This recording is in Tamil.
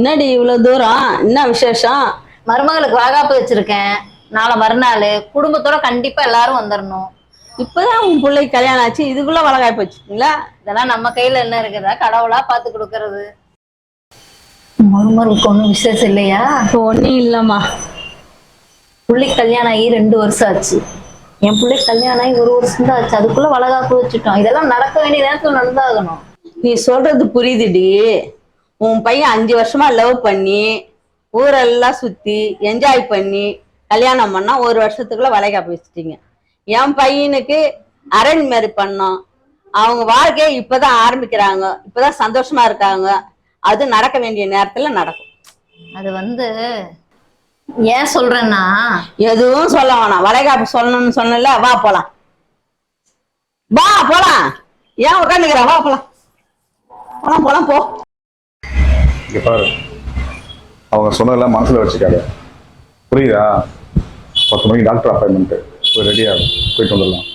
என்னடி இவ்வளவு தூரம்? என்ன விசேஷம்? மருமகளுக்கு வளகாப்பு வச்சிருக்கேன். நாளை மறுநாள் குடும்பத்தோட கண்டிப்பா எல்லாரும் வந்துடணும். இப்பதான் உன் பிள்ளைக்கு கல்யாணம் ஆச்சு, இதுக்குள்ள வளகாப்பு வச்சுட்டீங்களா? இதெல்லாம் நம்ம கையில என்ன இருக்குதா? கடவுளா பார்த்து கொடுக்கறது. மருமகளுக்கு ஒன்றும் விசேஷம் இல்லையா? இப்போ ஒன்னும் இல்லம்மா. பிள்ளைக்கு கல்யாணம் ஆகி 2 வருஷம் ஆச்சு. என் பிள்ளைக்கு கல்யாணம் ஆகி 1 வருஷம் தான் ஆச்சு. அதுக்குள்ள வளகாப்பு வச்சுட்டோம். இதெல்லாம் நடக்க வேண்டிய நேரத்துல நடந்தாகணும். நீ சொல்றது புரியுதுடி. உன் பையன் 5 வருஷமா லவ் பண்ணி ஊரெல்லாம் சுத்தி என்ஜாய் பண்ணி கல்யாணம் பண்ணா 1 வருஷத்துக்குள்ள வளைகாப்பு வச்சுட்டீங்க. என் பையனுக்கு அரேஞ்ச் மேரேஜ் பண்ணோம். அவங்க வாழ்க்கையை இப்பதான் ஆரம்பிக்கிறாங்க, இப்பதான் சந்தோஷமா இருக்காங்க. அது நடக்க வேண்டிய நேரத்துல நடக்கும். அது ஏன் சொல்றேன்னா, எதுவும் சொல்ல வேணாம். வளைகாப்பு சொல்லணும்னு சொன்னல, வா போலாம். வா போலாம். ஏன் உட்காந்துக்கிற? வா போலாம். போலாம் போலாம் போ. இங்க பாரு, அவங்க சொன்னதெல்லாம் மனசுல வச்சுக்காத, புரியுதா? 10 மணிக்கு டாக்டர் அப்பாயின்மெண்ட், போய் ரெடியாக போயிட்டு வந்துடலாம்.